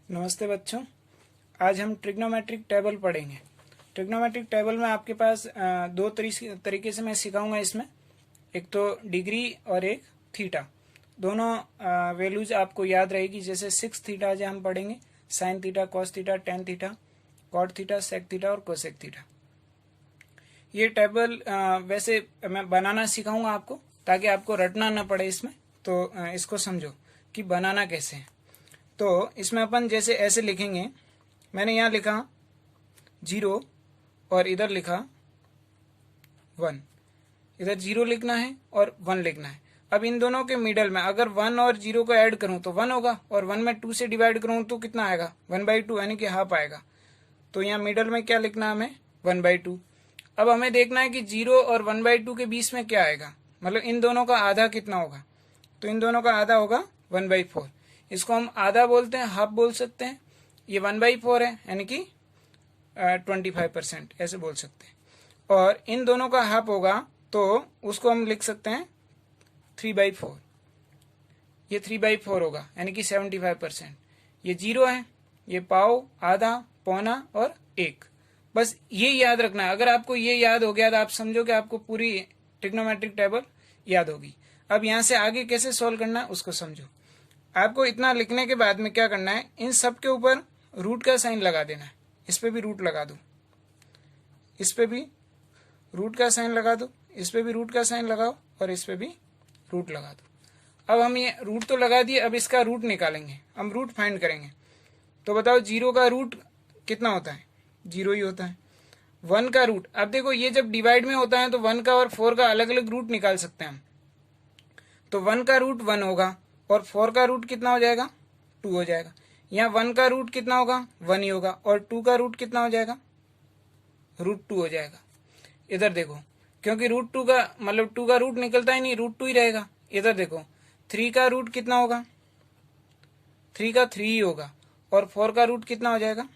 नमस्ते बच्चों। आज हम ट्रिग्नोमेट्रिक टेबल पढ़ेंगे। ट्रिग्नोमेट्रिक टेबल में आपके पास दो तरीके से मैं सिखाऊंगा। इसमें एक तो डिग्री और एक थीटा, दोनों वैल्यूज आपको याद रहेगी। जैसे 6 थीटा जो हम पढ़ेंगे, sine theta, cos theta, tan theta, cot theta, sec theta और कोसेक थीटा। ये टेबल वैसे मैं बनाना सिखाऊंगा आपको, ताकि आपको रटना ना पड़े इसमें। तो इसको समझो कि बनाना कैसे है। तो इसमें अपन जैसे ऐसे लिखेंगे, मैंने यहाँ लिखा 0 और इधर लिखा 1। इधर 0 लिखना है और 1 लिखना है। अब इन दोनों के मिडल में अगर 1 और 0 को ऐड करूं तो 1 होगा, और 1 में 2 से डिवाइड करूं तो कितना आएगा, 1/2, यानी कि हाफ आएगा। तो यहाँ मिडल में क्या लिखना है हमें, 1/2। अब हमें देखना है कि 0 और 1/2 के बीच में क्या आएगा, मतलब इन दोनों का आधा कितना होगा। तो इन दोनों का आधा होगा 1/4। इसको हम आधा बोलते हैं, हाफ बोल सकते हैं। ये 1/4 है, यानी कि 25% ऐसे बोल सकते हैं। और इन दोनों का हाफ होगा तो उसको हम लिख सकते हैं 3/4। ये 3/4 होगा, यानी कि 75%। ये 0 है, ये पाव, आधा, पौना और 1। बस ये याद रखना है। अगर आपको ये याद हो गया तो आप समझो कि आपको पूरी ट्रिग्नोमेट्रिक टेबल याद होगी। अब यहाँ से आगे कैसे सॉल्व करना है उसको समझो। आपको इतना लिखने के बाद में क्या करना है, इन सब के ऊपर रूट का साइन लगा देना है। इस पे भी रूट लगा दो, इस पे भी रूट का साइन लगा दो, इस पे भी रूट का साइन लगाओ और इस पे भी रूट लगा दो। अब हम ये रूट तो लगा दिए, अब इसका रूट निकालेंगे, हम रूट फाइंड करेंगे। तो बताओ 0 का रूट कितना होता है, 0 ही होता है। 1 का रूट, अब देखो ये जब डिवाइड में होता है तो 1 का और 4 का अलग अलग रूट निकाल सकते हैं हम। तो 1 का रूट 1 होगा और 4 का रूट कितना हो जाएगा, 2 हो जाएगा। यहाँ 1 का रूट कितना होगा, 1 ही होगा, और 2 का रूट कितना हो जाएगा, √2 हो जाएगा। इधर देखो, क्योंकि √2 का मतलब 2 का रूट निकलता ही नहीं, √2 ही रहेगा। इधर देखो 3 का रूट कितना होगा, 3 का 3 ही होगा, और 4 का रूट कितना हो जाएगा,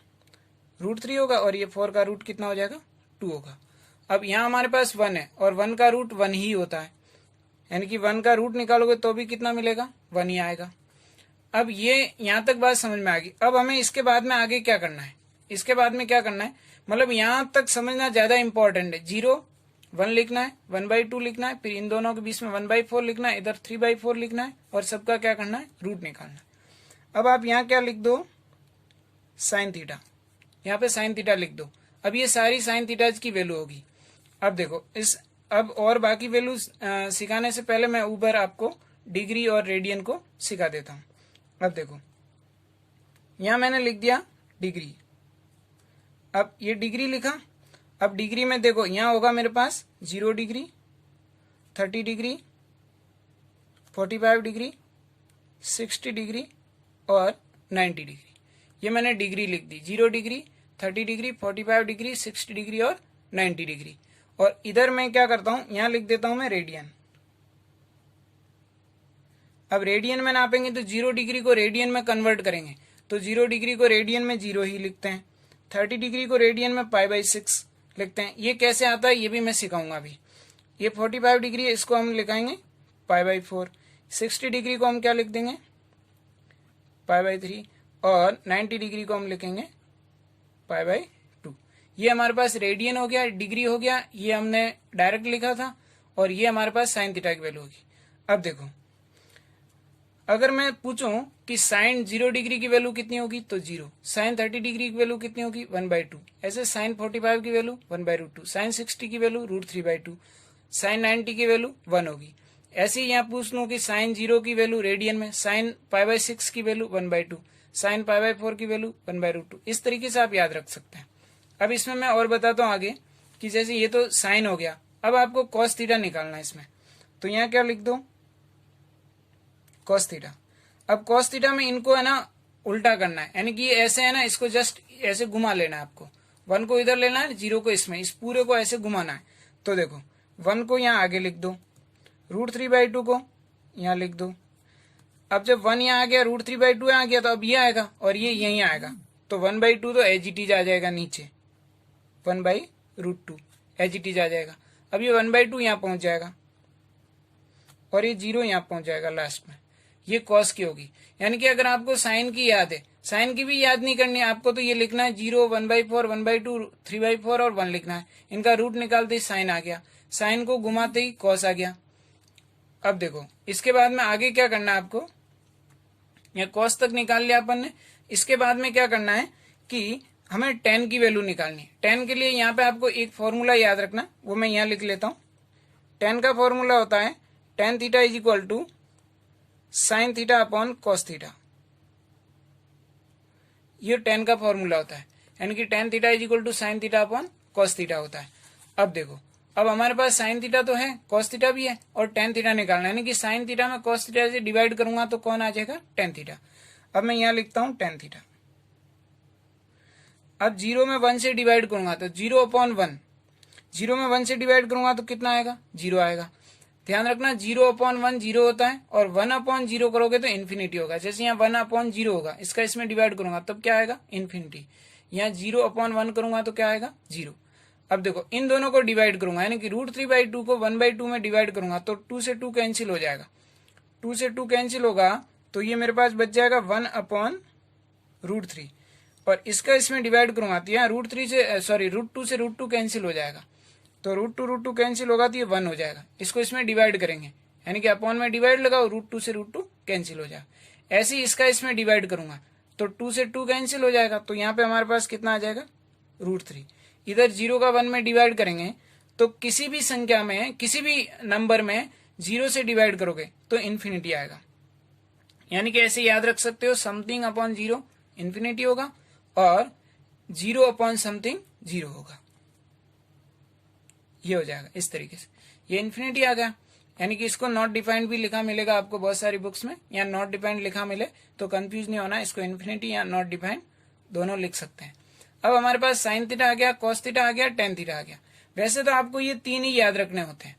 √3 होगा, और ये 4 का रूट कितना हो जाएगा, 2 होगा। अब यहाँ हमारे पास 1 है और 1 का रूट 1 ही होता है, यानी कि 1 का रूट निकालोगे तो भी कितना मिलेगा, 1 ही आएगा। अब ये यहाँ तक बात समझ में आ गई। अब हमें इसके बाद में आगे क्या करना है, इसके बाद में क्या करना है, मतलब यहाँ तक समझना ज्यादा इंपॉर्टेंट है। 0 1 लिखना है, 1/2 लिखना है, फिर इन दोनों के बीच में 1/4 लिखना है, इधर 3/4 लिखना है, और सबका क्या करना है, रूट निकालना है। अब आप यहाँ क्या लिख दो, साइन थीटा, यहाँ पे साइन थीटा लिख दो। अब ये सारी साइन थीटाज की वैल्यू होगी। अब देखो इस, अब और बाकी वैल्यू सिखाने से पहले मैं ऊपर आपको डिग्री और रेडियन को सिखा देता हूँ। अब देखो यहां मैंने लिख दिया डिग्री। अब ये डिग्री लिखा। अब डिग्री में देखो यहां होगा मेरे पास 0 डिग्री, 30 डिग्री, 45 डिग्री, 60 डिग्री और 90 डिग्री। ये मैंने डिग्री लिख दी, 0 डिग्री, 30 डिग्री, 45 डिग्री, 60 डिग्री और 90 डिग्री। और इधर मैं क्या करता हूं, यहां लिख देता हूं मैं रेडियन। अब रेडियन में नापेंगे तो 0 डिग्री को रेडियन में कन्वर्ट करेंगे, तो 0 डिग्री को रेडियन में 0 ही लिखते हैं। 30 डिग्री को रेडियन में π/6 लिखते हैं। ये कैसे आता है ये भी मैं सिखाऊंगा अभी। ये 45 डिग्री है, इसको हम लिखाएंगे π/4। 60 डिग्री को हम क्या लिख देंगे, π/3, और 90 डिग्री को हम लिखेंगे π/2। ये हमारे पास रेडियन हो गया, डिग्री हो गया, ये हमने डायरेक्ट लिखा था, और ये हमारे पास साइन थीटा की वैल्यू होगी। अब देखो अगर मैं पूछूं कि साइन 0 डिग्री की वैल्यू कितनी होगी तो 0, साइन 30 डिग्री की वैल्यू कितनी होगी 1/2, ऐसे साइन 45 की वैल्यू 1/2, साइन 60 की वैल्यू √3/2, साइन 90 की वैल्यू 1 होगी। ऐसे ही यहाँ पूछ लूं कि साइन 0 की वैल्यू रेडियन में, साइन π/6 की वैल्यू 1/2, साइन π/4 की वैल्यू 1/√2। इस तरीके से आप याद रख सकते हैं। अब इसमें मैं और बताता हूँ आगे कि जैसे ये तो साइन हो गया, अब आपको कॉस थीटा निकालना है इसमें। तो यहाँ क्या लिख दो, कॉस थीटा। अब कॉस थीटा में इनको है ना उल्टा करना है, यानी कि ये ऐसे है ना, इसको जस्ट ऐसे घुमा लेना है आपको। 1 को इधर लेना है, 0 को इसमें, इस पूरे को ऐसे घुमाना है। तो देखो 1 को यहाँ आगे लिख दो, √3/2 को यहाँ लिख दो। अब जब 1 यहाँ आ गया, √3/2 यहाँ आ गया, तो अब ये आएगा और ये यहीं आएगा, तो 1/2 तो एज इट इज आ जाएगा नीचे, 1/√2 एज इट इज आ जाएगा। अब ये 1/2 यहाँ पहुंच जाएगा और ये 0 यहाँ पहुंच जाएगा लास्ट में। ये कॉस की होगी, यानी कि अगर आपको साइन की याद है साइन की भी याद नहीं करनी है आपको, तो ये लिखना है 0, 1/4, 1/2, 3/4 और 1 लिखना है। इनका रूट निकालते ही साइन आ गया, साइन को घुमाते ही कॉस आ गया। अब देखो इसके बाद में आगे क्या करना है आपको, या कॉस तक निकाल लिया अपन ने। इसके बाद में क्या करना है कि हमें tan की वैल्यू निकालनी है। tan के लिए यहाँ पे आपको एक फॉर्मूला याद रखना, वो मैं यहाँ लिख लेता हूँ। tan का फॉर्मूला होता है tan theta is equal to sine theta upon cos theta. ये tan का फॉर्मूला होता है, यानी कि tan theta is equal to sine theta upon cos theta होता है। अब देखो, अब हमारे पास साइन थीटा तो है, कॉस थीटा भी है, और tan थीटा निकालना है, यानी कि साइन थीटा में कॉस थीटा से डिवाइड करूंगा तो कौन आ जाएगा, tan थीटा। अब मैं यहाँ लिखता हूँ tan थीटा। अब 0 में 1 से डिवाइड करूंगा तो 0/1, 0 में 1 से डिवाइड करूंगा तो कितना आएगा, 0 आएगा। ध्यान रखना 0/1 0 होता है, और 1/0 करोगे तो इन्फिनिटी होगा। जैसे यहाँ 1/0 होगा, इसका इसमें डिवाइड करूंगा तब क्या आएगा, इन्फिनिटी। यहाँ 0/1 करूंगा तो क्या आएगा, 0। अब देखो इन दोनों को डिवाइड करूंगा, यानी कि √3/2 को 1/2 में डिवाइड करूंगा तो 2 से 2 कैंसिल हो जाएगा। 2 से 2 कैंसिल होगा तो ये मेरे पास बच जाएगा 1/√3, और इसका इसमें डिवाइड करूंगा तो यहाँ √2 से √2 कैंसिल हो जाएगा, तो √2 कैंसिल होगा तो ये 1 हो जाएगा। इसको इसमें डिवाइड करेंगे, यानी कि अपॉन में डिवाइड लगाओ, √2 से √2 कैंसिल हो जाएगा। ऐसे ही इसका इसमें डिवाइड करूंगा तो 2 से 2 कैंसिल हो जाएगा, तो यहाँ पे हमारे पास कितना आ जाएगा, √3। इधर 0 का 1 में डिवाइड करेंगे तो किसी भी संख्या में, किसी भी नंबर में 0 से डिवाइड करोगे तो इन्फिनिटी आएगा। यानी कि ऐसे याद रख सकते हो, समथिंग अपॉन 0 इन्फिनिटी होगा, और 0 अपॉन समथिंग 0 होगा। ये हो जाएगा इस तरीके से, ये इन्फिनिटी आ गया। यानी कि इसको नॉट डिफाइंड भी लिखा मिलेगा आपको बहुत सारी बुक्स में, या नॉट डिफाइंड लिखा मिले तो कंफ्यूज नहीं होना, इसको इन्फिनिटी या नॉट डिफाइंड दोनों लिख सकते हैं। अब हमारे पास साइन थीटा आ गया, कॉस थीटा आ गया, tan थीटा आ गया। वैसे तो आपको ये 3 ही याद रखने होते हैं,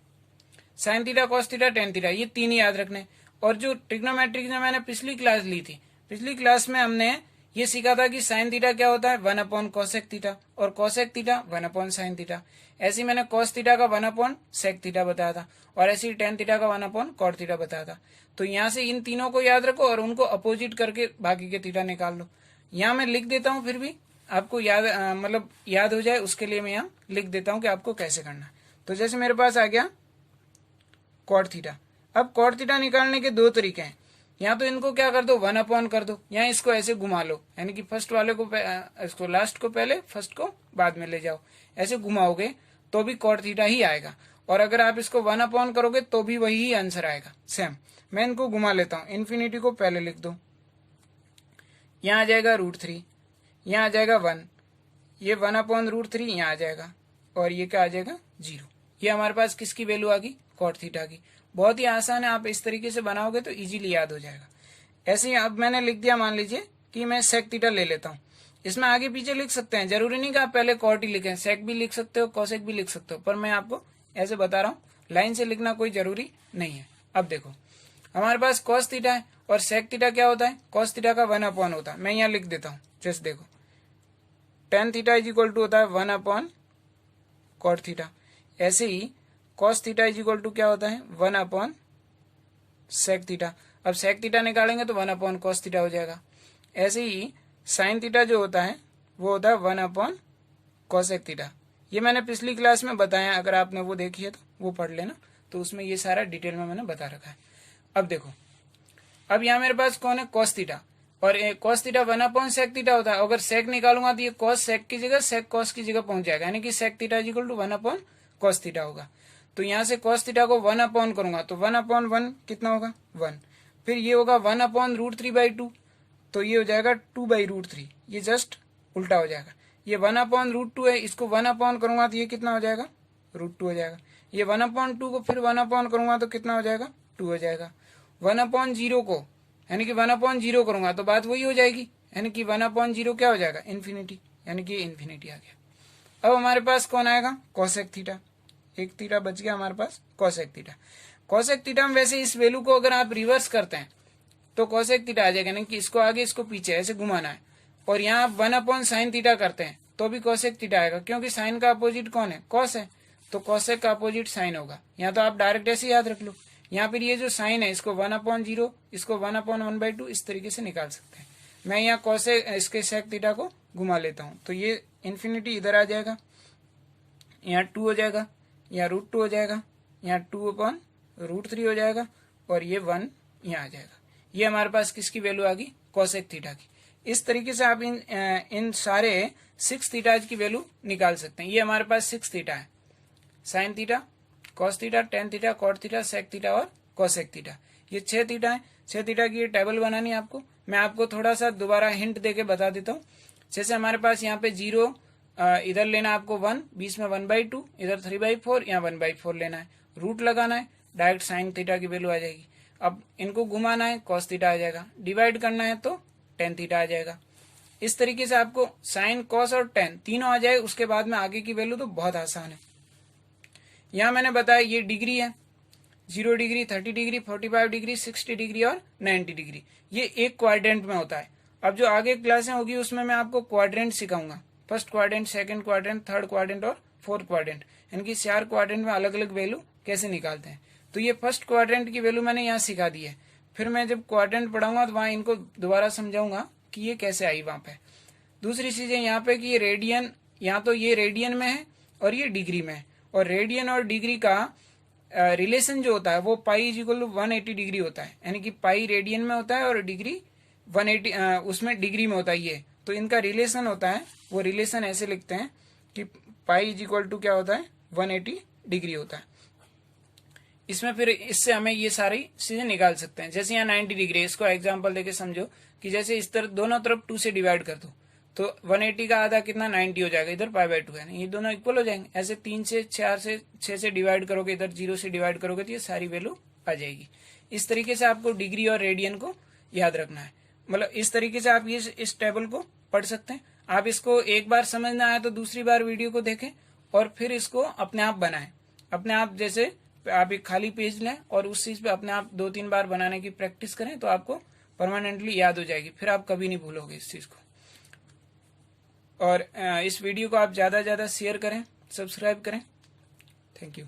sign theta, cos theta, tan theta, ये 3 ही याद रखने। और जो ट्रिग्नोमेट्रिक में मैंने पिछली क्लास ली थी, पिछली क्लास में हमने ये सीखा था कि साइन थीटा क्या होता है, 1/cosec थीटा, और cosec थीटा 1/sin थीटा। ऐसे ही मैंने cos थीटा का 1/sec थीटा बताया था, और ऐसे ही tan थीटा का 1/cot थीटा बताया था। तो यहाँ से इन तीनों को याद रखो और उनको अपोजिट करके बाकी के थीटा निकाल लो। यहाँ मैं लिख देता हूँ, फिर भी आपको याद मतलब याद हो जाए उसके लिए मैं यहाँ लिख देता हूँ कि आपको कैसे करना है। तो जैसे मेरे पास आ गया cot थीटा। अब cot थीटा निकालने के 2 तरीके हैं, या तो इनको क्या कर दो, 1/, कर दो, या इसको ऐसे घुमा लो, यानी कि फर्स्ट वाले को इसको लास्ट को पहले, फर्स्ट को बाद में ले जाओ। ऐसे घुमाओगे तो भी cot थीटा ही आएगा, और अगर आप इसको 1/, करोगे तो भी वही आंसर आएगा सेम। मैं इनको घुमा लेता हूँ, इन्फिनिटी को पहले लिख दो, यहाँ आ जाएगा √3, यहाँ आ जाएगा 1, ये 1/√3 यहाँ आ जाएगा, और ये क्या आ जाएगा, 0। ये हमारे पास किसकी वैल्यू आ गई, cot थीटा की। बहुत ही आसान है, आप इस तरीके से बनाओगे तो इजीली याद हो जाएगा। ऐसे ही अब मैंने लिख दिया, मान लीजिए कि मैं sec थीटा ले लेता हूँ। इसमें आगे पीछे लिख सकते हैं, जरूरी नहीं कि आप पहले cot ही लिखें, sec भी लिख सकते हो, cosec भी लिख सकते हो, पर मैं आपको ऐसे बता रहा हूँ, लाइन से लिखना कोई जरूरी नहीं है। अब देखो हमारे पास cos थीटा है, और sec थीटा क्या होता है, cos थीटा का 1/, होता है। मैं यहाँ लिख देता हूँ, जस्ट देखो, tan theta is equal to होता है 1/cot थीटा। ऐसे ही cos theta is equal to क्या होता है, 1/sec थीटा। अब sec थीटा निकालेंगे तो 1/cos थीटा हो जाएगा। ऐसे ही sin थीटा जो होता है वो होता है 1/cosec थीटा। ये मैंने पिछली क्लास में बताया, अगर आपने वो देखी है तो वो पढ़ लेना, तो उसमें ये सारा डिटेल में मैंने बता रखा है। अब देखो, अब यहाँ मेरे पास कौन है, cos थीटा, और cos थीटा 1/sec थीटा होता है। अगर sec निकालूंगा तो ये cos sec की जगह sec cos की जगह पहुंच जाएगा, यानी कि sec theta is equal to 1/cos theta होगा। तो यहाँ से cos थीटा को 1/, करूंगा तो 1/1 कितना होगा, 1। फिर ये होगा 1/√3/2, तो ये हो जाएगा 2/√3, ये जस्ट उल्टा हो जाएगा। ये 1/√2 है, इसको 1/, करूंगा तो ये कितना हो जाएगा, √2 हो जाएगा। ये 1/2 को फिर 1/, करूंगा तो कितना हो जाएगा, 2 हो जाएगा। 1/0 को यानी कि 1/0 करूंगा तो बात वही हो जाएगी, यानी कि 1/0 क्या हो जाएगा, इन्फिनिटी, यानी कि इन्फिनिटी आ गया। अब हमारे पास कौन आएगा, cosec थीटा। एक थीटा बच गया हमारे पास, cosec थीटा। cosec थीटा में वैसे इस वैल्यू को अगर आप रिवर्स करते हैं तो cosec थीटा आ जाएगा, यानी कि इसको आगे इसको पीछे ऐसे घुमाना है, और यहाँ आप 1/sin थीटा करते हैं तो भी cosec थीटा आएगा, क्योंकि साइन का अपोजिट कौन है, cos है, तो cosec का अपोजिट साइन होगा। यहाँ तो आप डायरेक्ट ऐसे याद रख लो। यहाँ फिर ये जो साइन है इसको 1/0, इसको 1/1/2 इस तरीके से निकाल सकते हैं। मैं यहाँ कोसेक इसके सेक थीटा को घुमा लेता हूँ तो ये इन्फिनिटी इधर आ जाएगा, यहाँ 2 हो जाएगा, यहाँ √2 हो जाएगा, यहाँ 2/√3 हो जाएगा और ये 1 यहाँ आ जाएगा। ये हमारे पास किसकी वैल्यू आ गई, कोसेक थीटा की। इस तरीके से आप इन सारे 6 थीटाज की वैल्यू निकाल सकते हैं। ये हमारे पास 6 थीटा है, sine theta, cos theta, tan theta, cot theta, sec theta और कोसेक थीटा। ये 6 थीटा है। 6 थीटा की ये टेबल बनानी है आपको। मैं आपको थोड़ा सा दोबारा हिंट देके बता देता हूँ। जैसे हमारे पास यहाँ पे 0 इधर लेना है आपको 1, बीच में 1/2, इधर 3/4, यहाँ 1/4 लेना है, रूट लगाना है, डायरेक्ट साइन थीटा की वैल्यू आ जाएगी। अब इनको घुमाना है, कॉस थीटा आ जाएगा, डिवाइड करना है तो टेन थीटा आ जाएगा। इस तरीके से आपको साइन, कॉस और टेन तीनों आ जाए, उसके बाद में आगे की वैल्यू तो बहुत आसान है। यहाँ मैंने बताया ये डिग्री है, 0 डिग्री, 30 डिग्री, 45 डिग्री, 60 डिग्री और 90 डिग्री। ये एक क्वाड्रेंट में होता है। अब जो आगे क्लासें होगी उसमें मैं आपको क्वाड्रेंट सिखाऊंगा, first quadrant, second quadrant, third quadrant और फोर्थ क्वाड्रेंट, इनकी 4 क्वाड्रेंट में अलग अलग वैल्यू कैसे निकालते हैं। तो ये फर्स्ट क्वाड्रेंट की वैल्यू मैंने यहाँ सिखा दी है। फिर मैं जब क्वाड्रेंट पढ़ाऊंगा तो वहां इनको दोबारा समझाऊंगा कि ये कैसे आई वहां पे। दूसरी चीजें यहाँ पे कि ये रेडियन, यहाँ तो ये रेडियन में है और ये डिग्री में है, और रेडियन और डिग्री का रिलेशन जो होता है वो पाई = 180 डिग्री होता है, यानी कि पाई रेडियन में होता है और डिग्री 180 उसमें डिग्री में होता है ये। तो इनका रिलेशन होता है, वो रिलेशन ऐसे लिखते हैं कि पाई = क्या होता है, 180 डिग्री होता है। इसमें फिर इससे हमें ये सारी चीजें निकाल सकते हैं। जैसे यहाँ 90 डिग्री, इसको एग्जांपल देके समझो कि जैसे इस तरफ दोनों तरफ 2 से डिवाइड कर दो तो 180 का आधा कितना 90 हो जाएगा, इधर π/2 है, ये दोनों इक्वल हो जाएंगे। ऐसे 3 से 4 से 6 से डिवाइड करोगे, इधर 0 से डिवाइड करोगे तो ये सारी वैल्यू आ जाएगी। इस तरीके से आपको डिग्री और रेडियन को याद रखना है। मतलब इस तरीके से आप इस टेबल को पढ़ सकते हैं। आप इसको एक बार समझना आया तो दूसरी बार वीडियो को देखें और फिर इसको अपने आप बनाएं। अपने आप, जैसे आप एक खाली पेज लें और उस चीज पे अपने आप 2-3 बार बनाने की प्रैक्टिस करें तो आपको परमानेंटली याद हो जाएगी, फिर आप कभी नहीं भूलोगे इस चीज को। और इस वीडियो को आप ज्यादा से ज्यादा शेयर करें, सब्सक्राइब करें। Thank you.